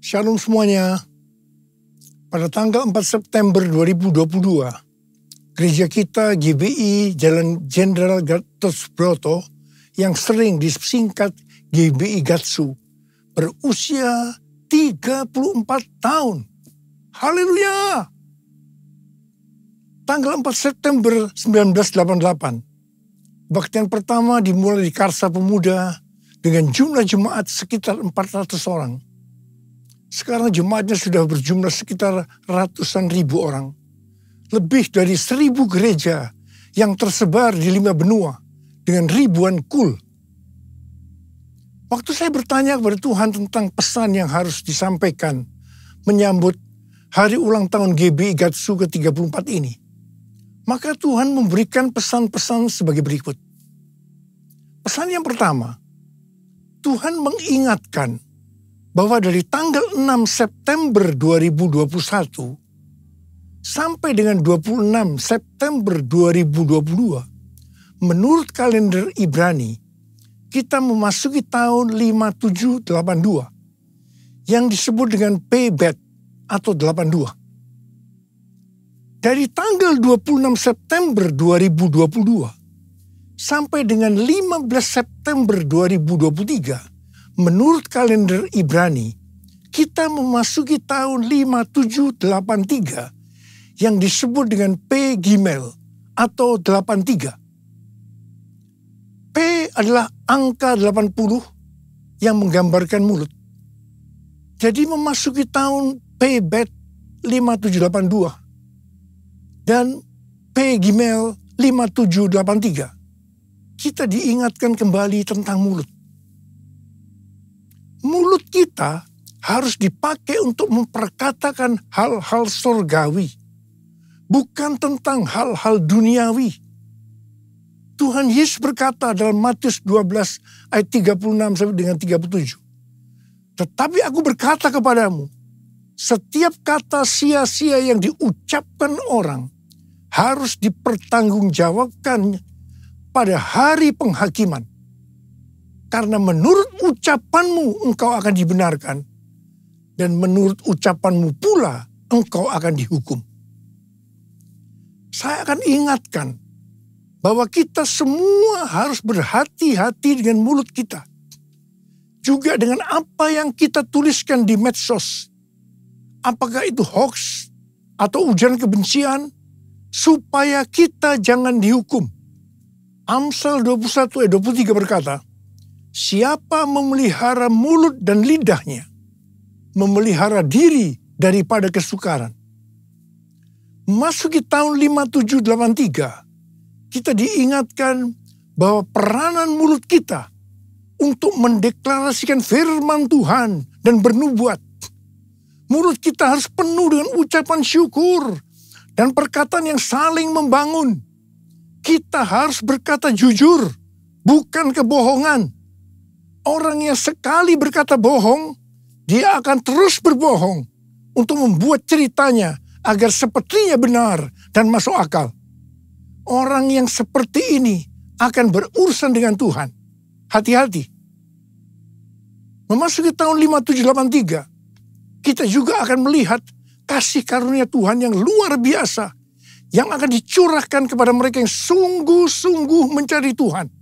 Shalom semuanya. Pada tanggal 4 September 2022, gereja kita GBI Jalan Jenderal Gatot Subroto yang sering disingkat GBI Gatsu berusia 34 tahun. Haleluya! Tanggal 4 September 1988, kebaktian pertama dimulai di Karsa Pemuda dengan jumlah jemaat sekitar 400 orang. Sekarang jemaatnya sudah berjumlah sekitar ratusan ribu orang. Lebih dari 1.000 gereja yang tersebar di 5 benua dengan ribuan kul. Waktu saya bertanya kepada Tuhan tentang pesan yang harus disampaikan menyambut hari ulang tahun GBI Gatsu ke-34 ini, maka Tuhan memberikan pesan-pesan sebagai berikut. Pesan yang pertama, Tuhan mengingatkan bahwa dari tanggal 6 September 2021 sampai dengan 26 September 2022, menurut kalender Ibrani, kita memasuki tahun 5782 yang disebut dengan Pebet atau 82. Dari tanggal 26 September 2022 sampai dengan 15 September 2023, menurut kalender Ibrani, kita memasuki tahun 5783 yang disebut dengan P Gimel atau 83. P adalah angka 80 yang menggambarkan mulut. Jadi memasuki tahun Pebet 5782 dan P Gimel 5783, kita diingatkan kembali tentang mulut. Mulut kita harus dipakai untuk memperkatakan hal-hal surgawi, bukan tentang hal-hal duniawi. Tuhan Yesus berkata dalam Matius 12 ayat 36 sampai dengan 37. Tetapi aku berkata kepadamu, setiap kata sia-sia yang diucapkan orang harus dipertanggungjawabkan pada hari penghakiman. Karena menurut ucapanmu engkau akan dibenarkan, dan menurut ucapanmu pula engkau akan dihukum. Saya akan ingatkan bahwa kita semua harus berhati-hati dengan mulut kita. Juga dengan apa yang kita tuliskan di medsos. Apakah itu hoax atau ujaran kebencian, supaya kita jangan dihukum. Amsal 21 ayat 23 berkata, siapa memelihara mulut dan lidahnya, memelihara diri daripada kesukaran. Memasuki tahun 5783, kita diingatkan bahwa peranan mulut kita untuk mendeklarasikan firman Tuhan dan bernubuat. Mulut kita harus penuh dengan ucapan syukur dan perkataan yang saling membangun. Kita harus berkata jujur, bukan kebohongan. Orang yang sekali berkata bohong, dia akan terus berbohong untuk membuat ceritanya agar sepertinya benar dan masuk akal. Orang yang seperti ini akan berurusan dengan Tuhan. Hati-hati. Memasuki tahun 5783, kita juga akan melihat kasih karunia Tuhan yang luar biasa yang akan dicurahkan kepada mereka yang sungguh-sungguh mencari Tuhan.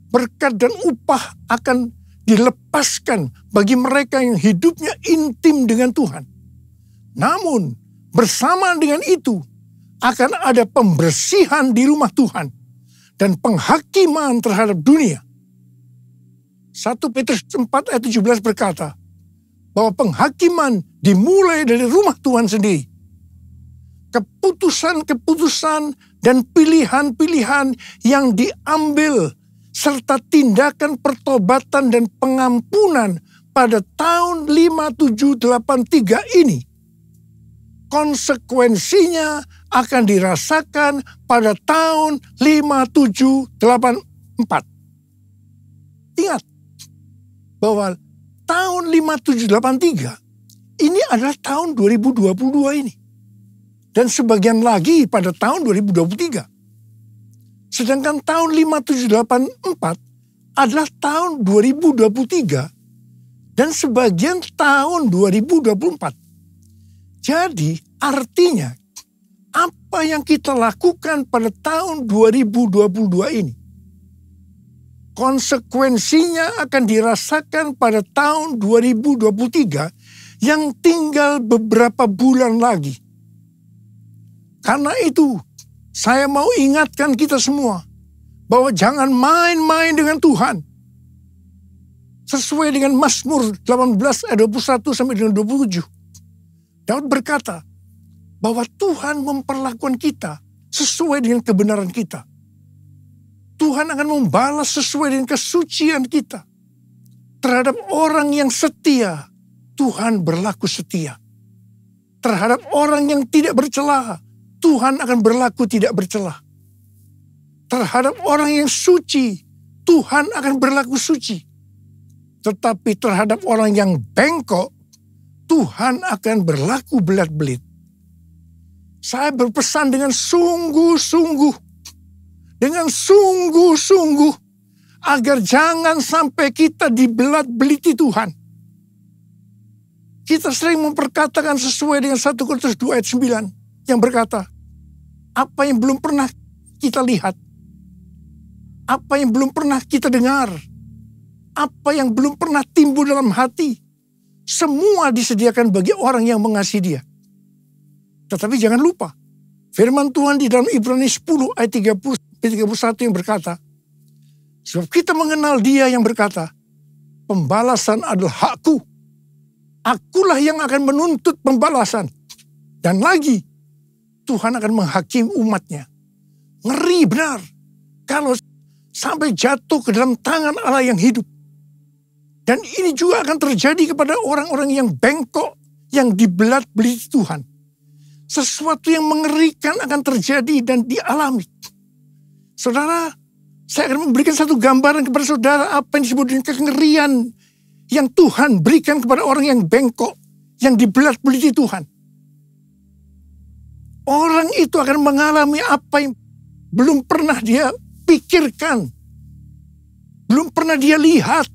Berkat dan upah akan dilepaskan bagi mereka yang hidupnya intim dengan Tuhan. Namun, bersama dengan itu, akan ada pembersihan di rumah Tuhan dan penghakiman terhadap dunia. 1 Petrus 4 ayat 17 berkata, bahwa penghakiman dimulai dari rumah Tuhan sendiri. Keputusan-keputusan dan pilihan-pilihan yang diambil serta tindakan pertobatan dan pengampunan pada tahun 5783 ini, konsekuensinya akan dirasakan pada tahun 5784. Ingat bahwa tahun 5783 ini adalah tahun 2022 ini. Dan sebagian lagi pada tahun 2023. Sedangkan tahun 5784 adalah tahun 2023 dan sebagian tahun 2024. Jadi artinya apa yang kita lakukan pada tahun 2022 ini, konsekuensinya akan dirasakan pada tahun 2023 yang tinggal beberapa bulan lagi. Karena itu, saya mau ingatkan kita semua bahwa jangan main-main dengan Tuhan. Sesuai dengan Mazmur 18 ayat 21 sampai dengan 27. Daud berkata bahwa Tuhan memperlakukan kita sesuai dengan kebenaran kita. Tuhan akan membalas sesuai dengan kesucian kita. Terhadap orang yang setia, Tuhan berlaku setia. Terhadap orang yang tidak bercela, Tuhan akan berlaku tidak bercela. Terhadap orang yang suci, Tuhan akan berlaku suci. Tetapi terhadap orang yang bengkok, Tuhan akan berlaku belat-belit. Saya berpesan dengan sungguh-sungguh, agar jangan sampai kita dibelat-beliti Tuhan. Kita sering memperkatakan sesuai dengan 1 Korintus 2 ayat 9 yang berkata, apa yang belum pernah kita lihat, apa yang belum pernah kita dengar, apa yang belum pernah timbul dalam hati, semua disediakan bagi orang yang mengasihi Dia. Tetapi jangan lupa, firman Tuhan di dalam Ibrani 10 ayat 30-31 yang berkata, sebab kita mengenal Dia yang berkata, pembalasan adalah hakku. Akulah yang akan menuntut pembalasan. Dan lagi, Tuhan akan menghakimi umatnya. Ngeri benar kalau sampai jatuh ke dalam tangan Allah yang hidup. Dan ini juga akan terjadi kepada orang-orang yang bengkok, yang dibelat-beliti Tuhan. Sesuatu yang mengerikan akan terjadi dan dialami. Saudara, saya akan memberikan satu gambaran kepada saudara apa yang disebut dengan kengerian yang Tuhan berikan kepada orang yang bengkok, yang dibelat-beliti Tuhan. Orang itu akan mengalami apa yang belum pernah dia pikirkan, belum pernah dia lihat,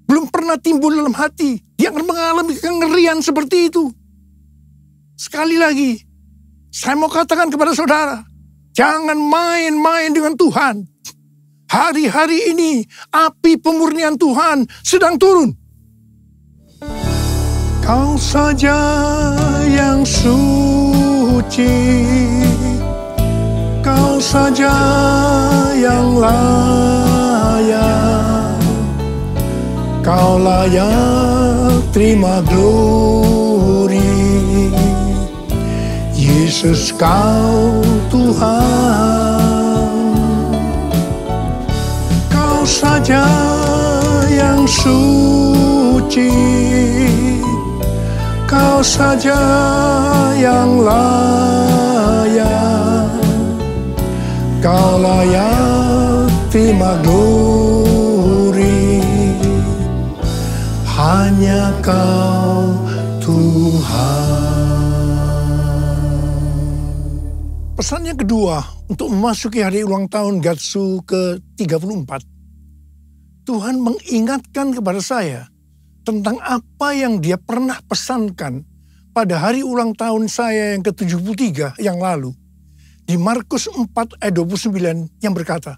belum pernah timbul dalam hati. Dia akan mengalami kengerian seperti itu. Sekali lagi, saya mau katakan kepada saudara, jangan main-main dengan Tuhan. Hari-hari ini, api pemurnian Tuhan sedang turun. Kau saja yang suci, Kau saja yang layak, Kau layak terima glory. Yesus Kau Tuhan, Kau saja yang suci, Kau saja yang layak, Kau layak terima glory. Hanya Kau Tuhan. Pesan yang kedua untuk memasuki hari ulang tahun Gatsu ke-34. Tuhan mengingatkan kepada saya tentang apa yang Dia pernah pesankan pada hari ulang tahun saya yang ke-73 yang lalu. Di Markus 4 ayat 29 yang berkata,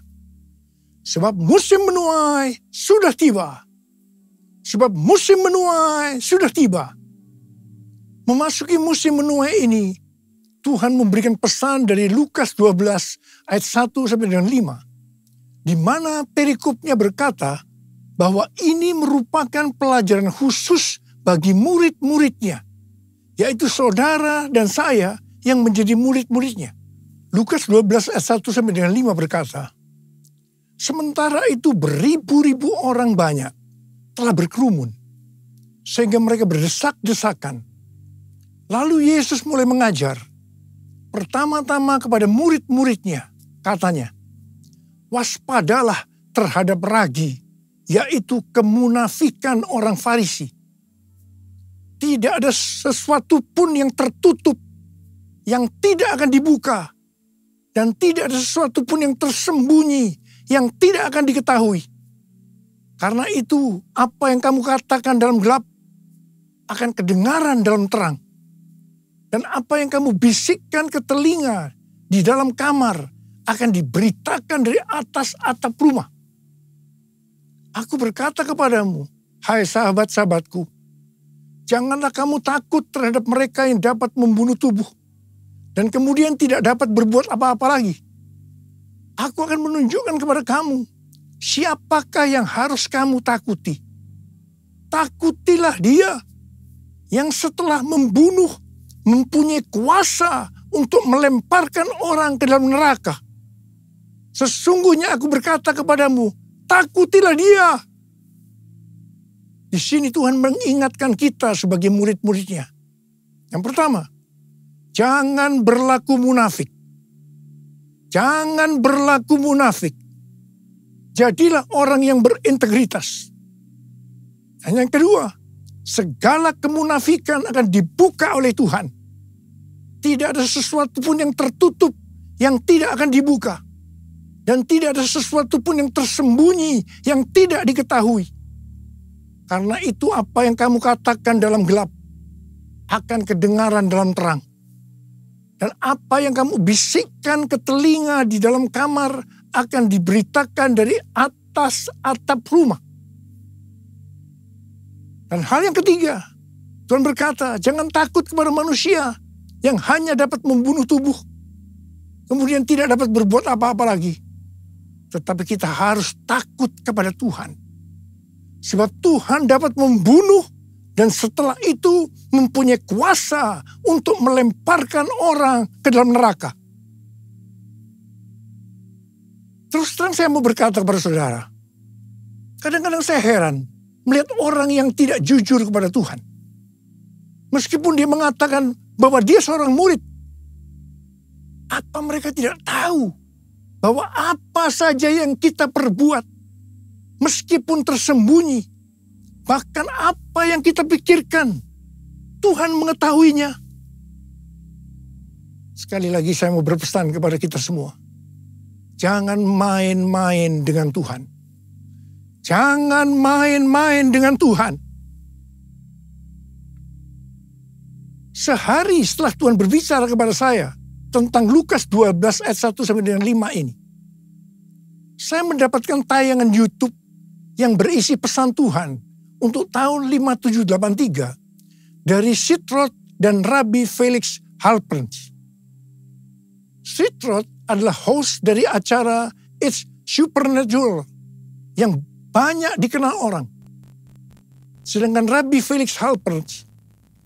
sebab musim menuai sudah tiba. Sebab musim menuai sudah tiba. Memasuki musim menuai ini, Tuhan memberikan pesan dari Lukas 12 ayat 1 sampai dengan 5. Di mana perikopnya berkata bahwa ini merupakan pelajaran khusus bagi murid-muridnya. Yaitu saudara dan saya yang menjadi murid-muridnya. Lukas 12 ayat 1 sampai dengan 5 berkata, sementara itu beribu-ribu orang banyak telah berkerumun, sehingga mereka berdesak-desakan. Lalu Yesus mulai mengajar, pertama-tama kepada murid-muridnya, katanya, waspadalah terhadap ragi, yaitu kemunafikan orang Farisi. Tidak ada sesuatu pun yang tertutup, yang tidak akan dibuka, dan tidak ada sesuatu pun yang tersembunyi, yang tidak akan diketahui. Karena itu apa yang kamu katakan dalam gelap akan kedengaran dalam terang. Dan apa yang kamu bisikkan ke telinga di dalam kamar akan diberitakan dari atas atap rumah. Aku berkata kepadamu, hai sahabat-sahabatku, janganlah kamu takut terhadap mereka yang dapat membunuh tubuh dan kemudian tidak dapat berbuat apa-apa lagi. Aku akan menunjukkan kepada kamu siapakah yang harus kamu takuti. Takutilah dia yang setelah membunuh mempunyai kuasa untuk melemparkan orang ke dalam neraka. Sesungguhnya aku berkata kepadamu, takutilah dia. Di sini Tuhan mengingatkan kita sebagai murid-muridnya. Yang pertama, jangan berlaku munafik. Jangan berlaku munafik. Jadilah orang yang berintegritas. Dan yang kedua, segala kemunafikan akan dibuka oleh Tuhan. Tidak ada sesuatu pun yang tertutup yang tidak akan dibuka. Dan tidak ada sesuatu pun yang tersembunyi yang tidak diketahui. Karena itu apa yang kamu katakan dalam gelap akan kedengaran dalam terang. Dan apa yang kamu bisikkan ke telinga di dalam kamar akan diberitakan dari atas atap rumah. Dan hal yang ketiga, Tuhan berkata, jangan takut kepada manusia yang hanya dapat membunuh tubuh, kemudian tidak dapat berbuat apa-apa lagi. Tetapi kita harus takut kepada Tuhan. Sebab Tuhan dapat membunuh dan setelah itu mempunyai kuasa untuk melemparkan orang ke dalam neraka. Terus terang saya mau berkata kepada saudara, kadang-kadang saya heran melihat orang yang tidak jujur kepada Tuhan. Meskipun dia mengatakan bahwa dia seorang murid, apa mereka tidak tahu bahwa apa saja yang kita perbuat, meskipun tersembunyi, bahkan apa yang kita pikirkan, Tuhan mengetahuinya. Sekali lagi saya mau berpesan kepada kita semua. Jangan main-main dengan Tuhan. Jangan main-main dengan Tuhan. Sehari setelah Tuhan berbicara kepada saya tentang Lukas 12 ayat 1 sampai dengan 5 ini, saya mendapatkan tayangan YouTube yang berisi pesan Tuhan untuk tahun 5783 dari Sitroth dan Rabbi Felix Halperns. Sitroth adalah host dari acara It's Supernatural yang banyak dikenal orang. Sedangkan Rabbi Felix Halperns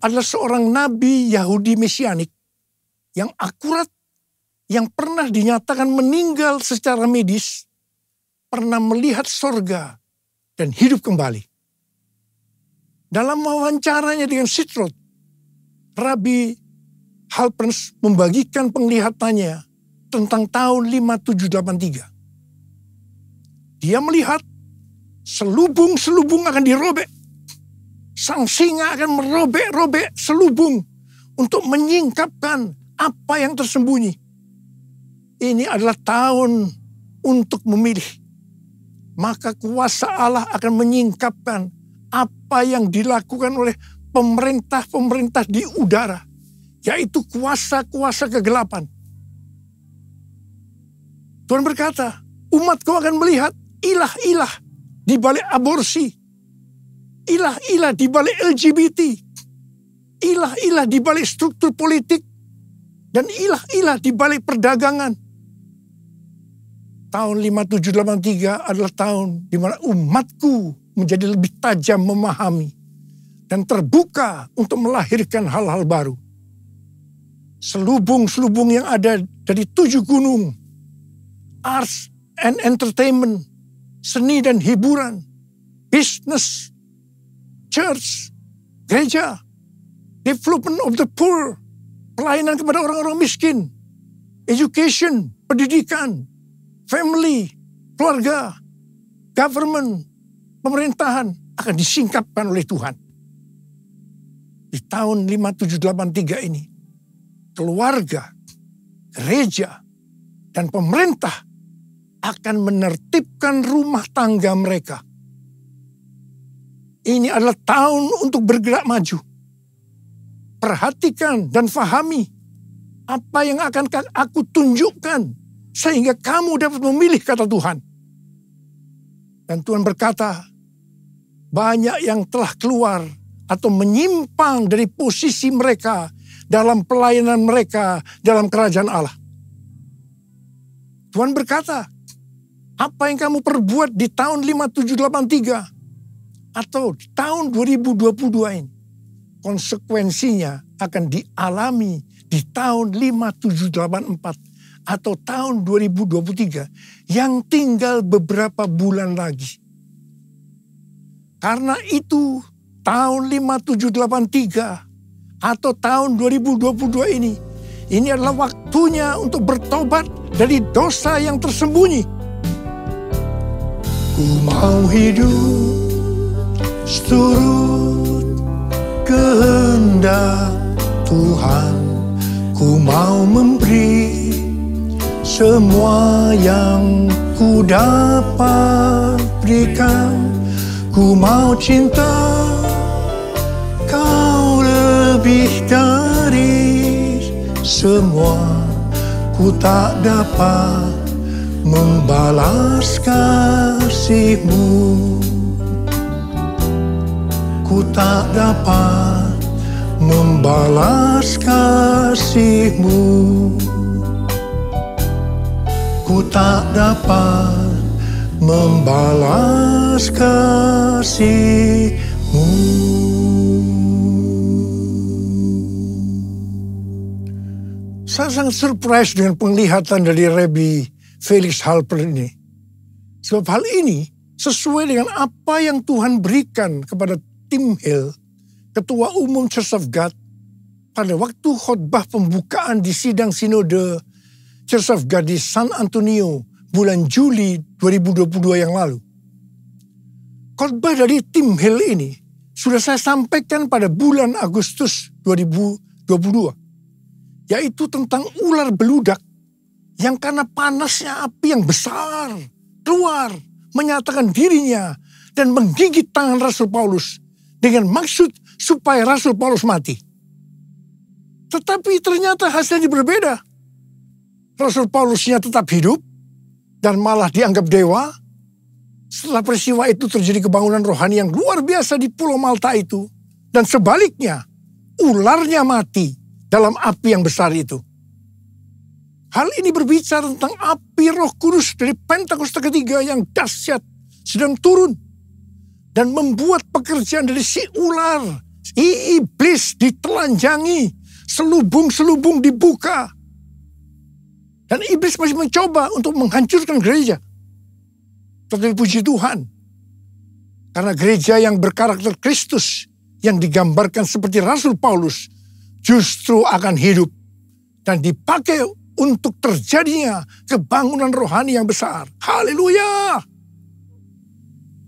adalah seorang nabi Yahudi Mesianik yang akurat, yang pernah dinyatakan meninggal secara medis, pernah melihat sorga dan hidup kembali. Dalam wawancaranya dengan Sitroth, Rabbi Halperns membagikan penglihatannya tentang tahun 5783. Dia melihat selubung-selubung akan dirobek. Sang singa akan merobek-robek selubung untuk menyingkapkan apa yang tersembunyi. Ini adalah tahun untuk memilih. Maka kuasa Allah akan menyingkapkan apa yang dilakukan oleh pemerintah-pemerintah di udara, yaitu kuasa-kuasa kegelapan. Tuhan berkata, umatku akan melihat ilah-ilah di balik aborsi, ilah-ilah di balik LGBT, ilah-ilah di balik struktur politik, dan ilah-ilah di balik perdagangan. Tahun 5783 adalah tahun di mana umatku menjadi lebih tajam memahami dan terbuka untuk melahirkan hal-hal baru. Selubung-selubung yang ada dari 7 gunung, arts and entertainment, seni dan hiburan, business, church, gereja, development of the poor, pelayanan kepada orang-orang miskin, education, pendidikan, family, keluarga, government, pemerintahan akan disingkapkan oleh Tuhan. Di tahun 5783 ini, keluarga, gereja, dan pemerintah akan menertibkan rumah tangga mereka Ini adalah tahun untuk bergerak maju. Perhatikan dan fahami apa yang akan aku tunjukkan sehingga kamu dapat memilih kata Tuhan. Dan Tuhan berkata, banyak yang telah keluar atau menyimpang dari posisi mereka dalam pelayanan mereka dalam kerajaan Allah. Tuhan berkata, apa yang kamu perbuat di tahun 5783 atau di tahun 2022 ini, konsekuensinya akan dialami di tahun 5784 atau tahun 2023 yang tinggal beberapa bulan lagi. Karena itu tahun 5783 atau tahun 2022 ini adalah waktunya untuk bertobat dari dosa yang tersembunyi. Ku mau hidup seturut kehendak Tuhan, ku mau memberi semua yang ku dapat berikan. Ku mau cinta kau lebih dari semua. Ku tak dapat membalas kasih-Mu. Ku tak dapat membalas kasih-Mu. Ku tak dapat membalas kasih-Mu. Saya sangat surprise dengan penglihatan dari Rabbi Felix Halper ini. Sebab hal ini sesuai dengan apa yang Tuhan berikan kepada Tim Hill, Ketua Umum Church of God, pada waktu khotbah pembukaan di sidang sinode Church of God di San Antonio bulan Juli 2022 yang lalu. Khotbah dari Tim Hill ini sudah saya sampaikan pada bulan Agustus 2022, yaitu tentang ular beludak yang karena panasnya api yang besar keluar menyatakan dirinya dan menggigit tangan Rasul Paulus dengan maksud supaya Rasul Paulus mati. Tetapi ternyata hasilnya berbeda. Rasul Paulusnya tetap hidup dan malah dianggap dewa. Setelah peristiwa itu terjadi kebangunan rohani yang luar biasa di Pulau Malta itu. Dan sebaliknya, ularnya mati dalam api yang besar itu. Hal ini berbicara tentang api Roh Kudus dari Pentakosta ketiga yang dahsyat sedang turun. Dan membuat pekerjaan dari si ular, si iblis ditelanjangi, selubung-selubung dibuka. Dan iblis masih mencoba untuk menghancurkan gereja. Tetapi puji Tuhan, karena gereja yang berkarakter Kristus, yang digambarkan seperti Rasul Paulus, justru akan hidup dan dipakai untuk terjadinya kebangunan rohani yang besar. Haleluya!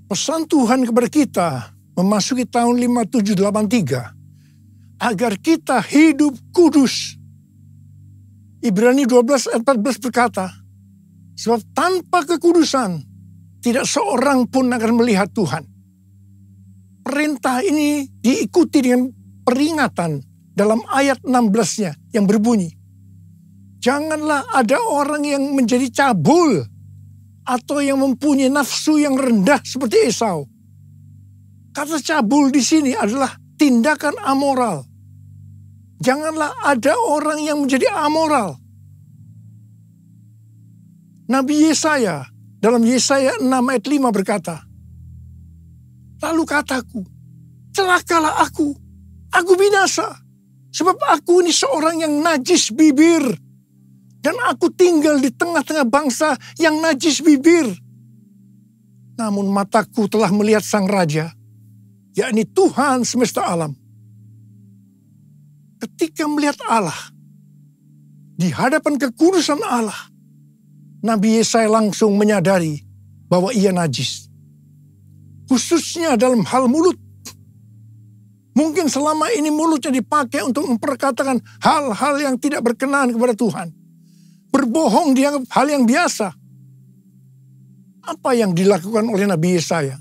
Pesan Tuhan kepada kita memasuki tahun 5783 agar kita hidup kudus. Ibrani 12 ayat 14 berkata, sebab tanpa kekudusan tidak seorang pun akan melihat Tuhan. Perintah ini diikuti dengan peringatan dalam ayat 16-nya yang berbunyi, janganlah ada orang yang menjadi cabul atau yang mempunyai nafsu yang rendah seperti Esau. Kata cabul di sini adalah tindakan amoral. Janganlah ada orang yang menjadi amoral. Nabi Yesaya dalam Yesaya 6 ayat 5 berkata, lalu kataku, celakalah aku binasa, sebab aku ini seorang yang najis bibir, dan aku tinggal di tengah-tengah bangsa yang najis bibir. Namun mataku telah melihat Sang Raja, yakni Tuhan semesta alam. Ketika melihat Allah, di hadapan kekudusan Allah, Nabi Yesaya langsung menyadari bahwa ia najis. Khususnya dalam hal mulut. Mungkin selama ini mulutnya dipakai untuk memperkatakan hal-hal yang tidak berkenan kepada Tuhan. Berbohong dianggap hal yang biasa. Apa yang dilakukan oleh Nabi Yesaya?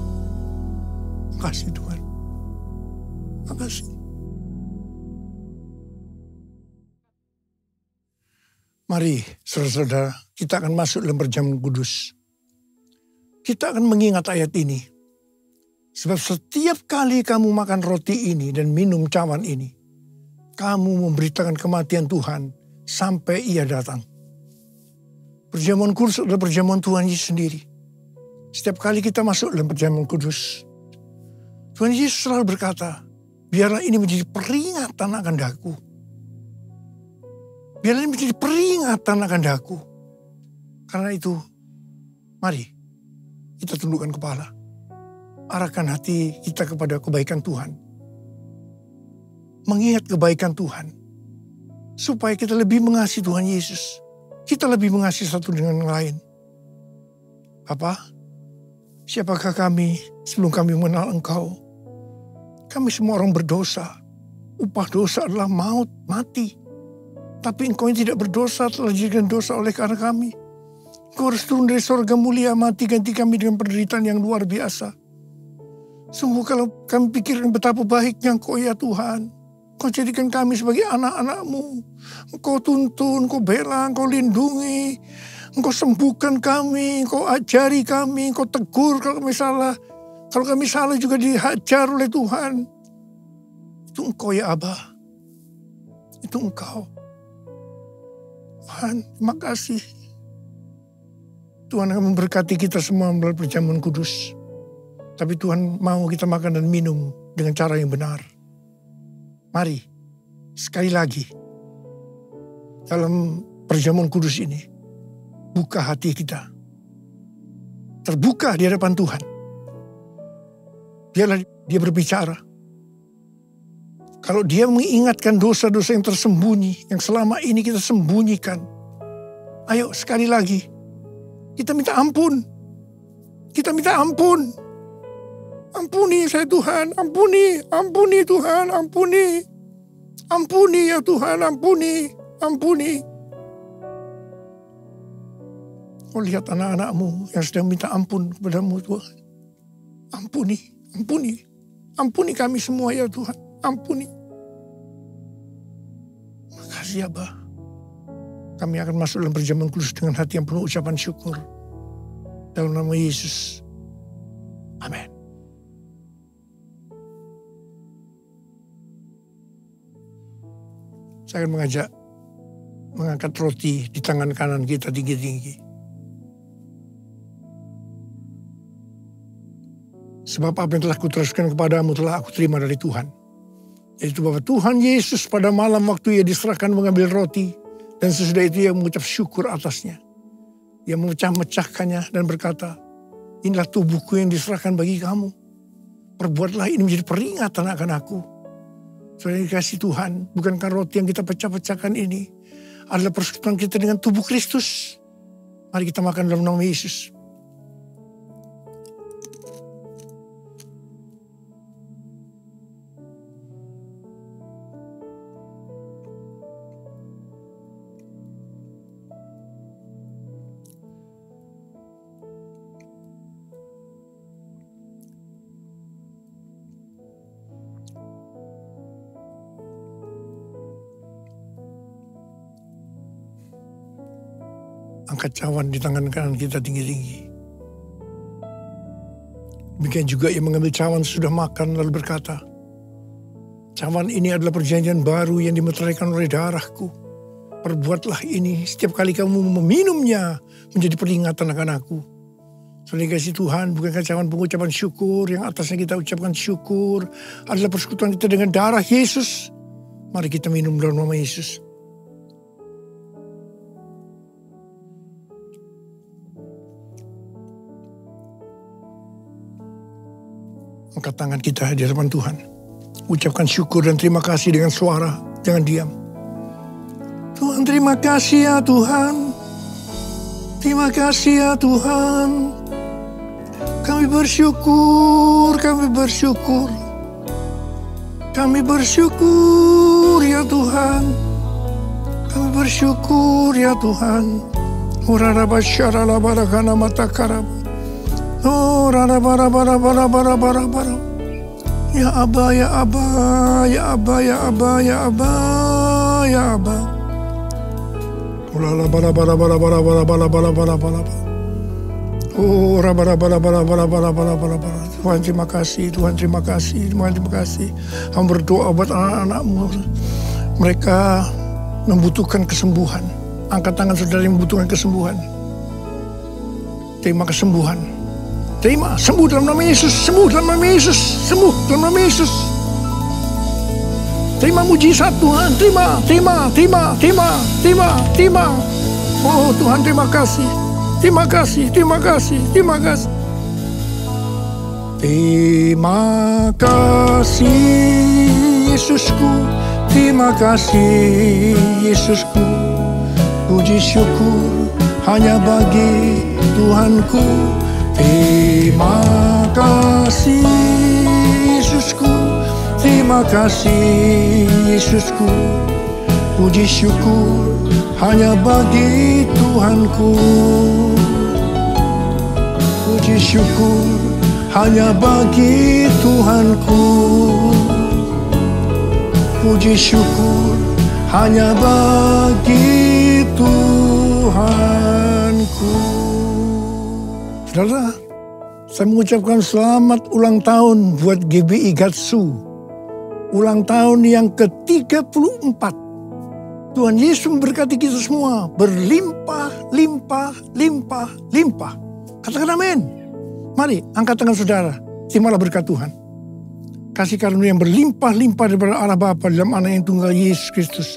Mari saudara-saudara, kita akan masuk dalam perjamuan kudus. Kita akan mengingat ayat ini. Sebab setiap kali kamu makan roti ini dan minum cawan ini, kamu memberitakan kematian Tuhan sampai Ia datang. Perjamuan kudus adalah perjamuan Tuhan Yesus sendiri. Setiap kali kita masuk dalam perjamuan kudus, Tuhan Yesus selalu berkata, biarlah ini menjadi peringatan akan daku. Biarlah ini menjadi peringatan akan daku. Karena itu, mari kita tundukkan kepala. Arahkan hati kita kepada kebaikan Tuhan. Mengingat kebaikan Tuhan. Supaya kita lebih mengasihi Tuhan Yesus. Kita lebih mengasihi satu dengan yang lain. Bapa, siapakah kami sebelum kami mengenal Engkau? Kami semua orang berdosa. Upah dosa adalah maut, mati. Tapi Engkau yang tidak berdosa telah dijadikan dosa oleh karena kami. Engkau harus turun dari surga mulia, mati ganti kami dengan penderitaan yang luar biasa. Sungguh kalau kami pikirkan betapa baiknya Engkau ya Tuhan. Engkau jadikan kami sebagai anak-anak-Mu. Engkau tuntun, Engkau bela, Engkau lindungi. Engkau sembuhkan kami, Engkau ajari kami, Engkau tegur kalau kami salah. Kalau kami salah juga dihajar oleh Tuhan. Itu Engkau ya Abah. Itu Engkau. Tuhan, terima kasih. Tuhan akan memberkati kita semua melalui perjamuan kudus. Tapi Tuhan mau kita makan dan minum dengan cara yang benar. Mari, sekali lagi, dalam perjamuan kudus ini, buka hati kita. Terbuka di hadapan Tuhan. Biarlah Dia berbicara. Kalau Dia mengingatkan dosa-dosa yang tersembunyi, yang selama ini kita sembunyikan. Ayo sekali lagi, kita minta ampun. Kita minta ampun. Ampuni saya Tuhan, ampuni Tuhan, ampuni. Ampuni ya Tuhan, ampuni. Kau lihat anak-anak-Mu yang sedang minta ampun kepada-Mu Tuhan. Ampuni kami semua ya Tuhan. Ampuni. Makasih Abah. Kami akan masuk dalam perjamuan kudus dengan hati yang penuh ucapan syukur. Dalam nama Yesus. Amin. Saya akan mengangkat roti di tangan kanan kita tinggi-tinggi. Sebab apa yang telah kuteruskan kepadamu telah aku terima dari Tuhan. Yaitu bahwa Tuhan Yesus pada malam waktu Ia diserahkan mengambil roti. Dan sesudah itu Ia mengucap syukur atasnya. Ia memecah-mecahkannya dan berkata, inilah tubuhku yang diserahkan bagi kamu. Perbuatlah ini menjadi peringatan akan aku. Saudara dikasih Tuhan, bukankah roti yang kita pecah-pecahkan ini adalah persekutuan kita dengan tubuh Kristus? Mari kita makan dalam nama Yesus. Angkat cawan di tangan kanan kita tinggi-tinggi. Demikian juga Ia mengambil cawan sudah makan lalu berkata, cawan ini adalah perjanjian baru yang dimeteraikan oleh darahku. Perbuatlah ini setiap kali kamu meminumnya menjadi peringatan akan aku. Saudara kasih Tuhan, bukankah cawan pengucapan syukur yang atasnya kita ucapkan syukur adalah persekutuan kita dengan darah Yesus. Mari kita minum dalam nama Yesus. Angkat tangan kita di hadapan Tuhan. Ucapkan syukur dan terima kasih dengan suara. Jangan diam. Tuhan, terima kasih ya Tuhan. Terima kasih ya Tuhan. Kami bersyukur, kami bersyukur. Kami bersyukur ya Tuhan. Kami bersyukur ya Tuhan. Urarabasyarala barakana matakarab. Oh, rana bara bara bara bara bara bara. Ya Aba, ya Aba, ya Aba, ya Aba, ya Aba, ya Aba. Oh, Tuhan terima kasih, Tuhan terima kasih, Tuhan terima kasih. Hamba berdoa buat anak-anakmu. Mereka membutuhkan kesembuhan. Angkat tangan saudara yang membutuhkan kesembuhan. Terima kesembuhan. Terima, sembuh dalam nama Yesus, sembuh dalam nama Yesus, sembuh dalam nama Yesus. Terima mujizat Tuhan, terima. Oh Tuhan terima kasih. Terima kasih. Terima kasih Yesusku, terima kasih Yesusku. Puji syukur hanya bagi Tuhanku. Terima kasih Yesusku, terima kasih Yesusku. Puji syukur hanya bagi Tuhanku. Puji syukur hanya bagi Tuhanku. Puji syukur hanya bagi Tuhanku. Saudara, saya mengucapkan selamat ulang tahun buat GBI Gatsu. Ulang tahun yang ke-34. Tuhan Yesus memberkati kita semua. Berlimpah. Katakan amin. Mari, angkat tangan saudara. Terimalah berkat Tuhan. Kasih karunia yang berlimpah-limpah daripada Allah Bapa dalam Anak yang tunggal Yesus Kristus.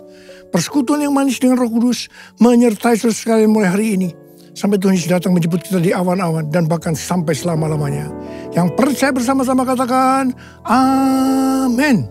Persekutuan yang manis dengan Roh Kudus menyertai saudara sekalian mulai hari ini. Sampai Tuhan Yesus datang menjemput kita di awan-awan dan bahkan sampai selama-lamanya. Yang percaya bersama-sama katakan amin.